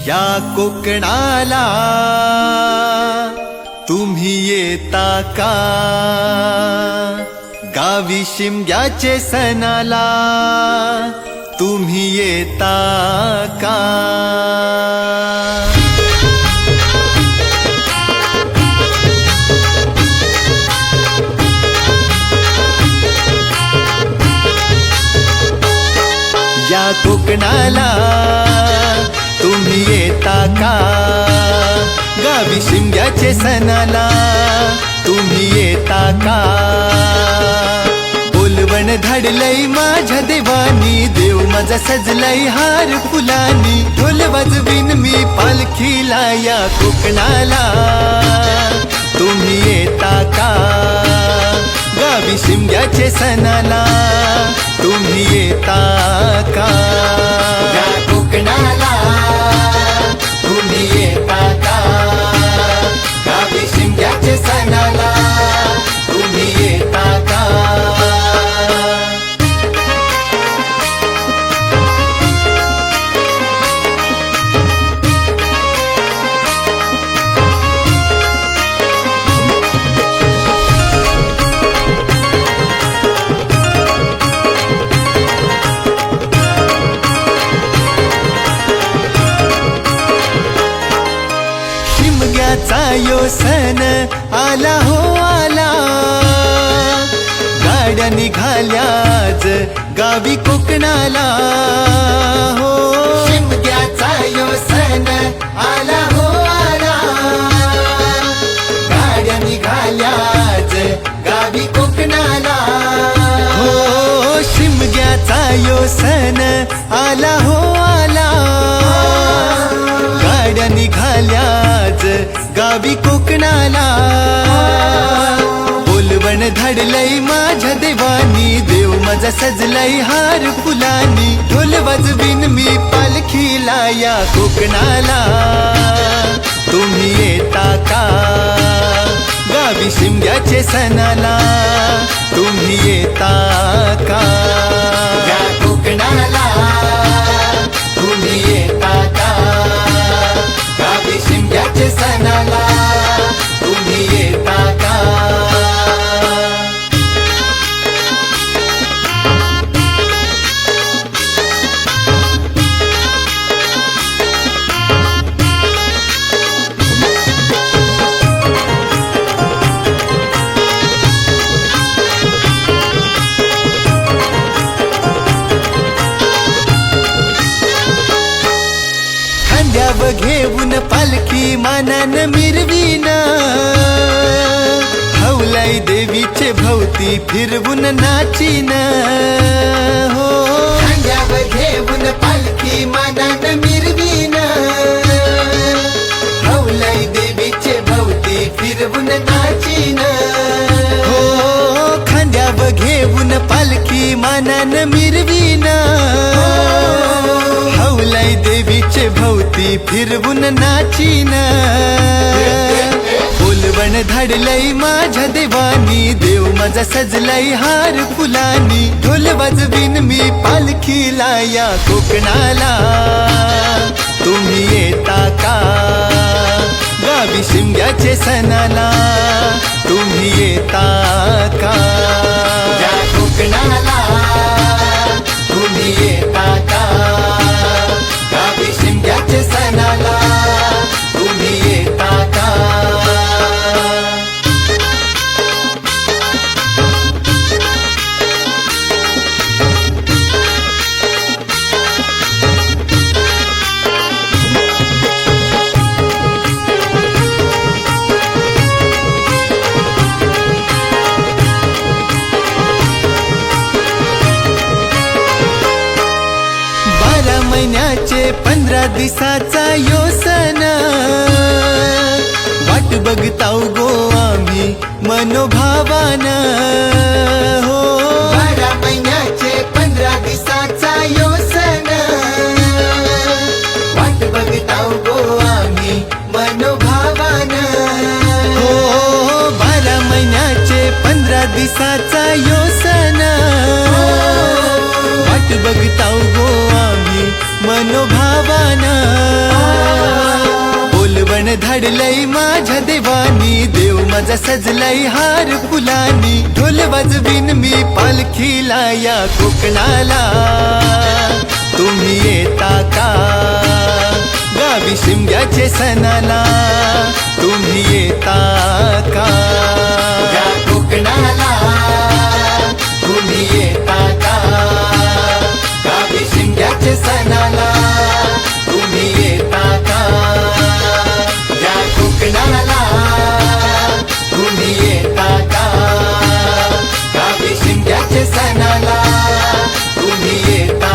या कोकणाला तुम्ही येता का? गावी शिमग्याचे सणाला तुम्ही येता का? या कोकणाला तुम्ही येता का? गावी शिमग्याचे सणाला तुम्ही येता का? बोलवण धाडलंय माझ्या देवानी, देव माझा सजलाय हार फुलानी. ढोल वाजवीन मी पालखीला या कोकणाला तुम्ही येता का? गावी शिमग्याचे सणाला तुम्ही येता का? या कोकणाला तुम्ही येता का? गावी शिमग्याचे सणाला तुम्ही येता का? यो सण आला हो आला, गाड्या निघाल्याच गावी कोकणाला हो. शिमग्याचा यो सण आला हो आला, गाड्या निघाल्याच गावी कोकणाला हो. शिमग्याचा यो सण आला हो आला, गाड्या निघाल्याच गावी कोकणाला. बोलवण धाडलंय माझ्या देवानी, देव माझा सजलाय हार फुलानी. ढोल वाजवीन मी पालखीला या कोकणाला तुम्ही येता का? गावी शिमग्याचे सणाला तुम्ही येता का? या कोकणाला तुम्ही येता का? गावी शिमग्याचे सणाला तुम्ही येता का? घेऊन पालखी मानान मिरवीन, हौलाई देवीचे भोवती फिरवून नाचीन हो. खांद्यावर घेऊन पालखी मानान मिरवीन, हौलाई देवीचे भोवती फिरवून नाचीन हो. खांद्यावर घेऊन पालखी मानान मिरवीन, हौलाई देवीचे भोवती फिरवून नाचीन. बोलवण धाडलंय माझ्या देवानी, देव माझा सजलाय हार फुलानी. ढोल वाजवीन मी पालखीला या कोकणाला तुम्ही येता का? गावी शिमग्याचे सणाला तुम्ही येता का? या कोकणाला तुम्ही येता का? गावी शिमग्याचे सणाला तुम्ही येता का? महिन्याचे 15 दिवसाचा यो सण, वाट बघताव गो आम्ही मनोभावान हो. 12 महिन्याचे 15 दिवसाचा यो सण, वाट बघताव गो आम्ही मनोभावान हो. 12 महिन्याचे 15 दिवसाचा यो सण, वाट बघताव गो आम्ही मनोभावान घडलंय माझ्या देवानी, देव माझा सजलाय हार फुलानी. ढोल वाजवीन मी पालखीला या कोकणाला, तुम्ही येता का गावी शिमग्याचे सणाला, तुम्ही येता का.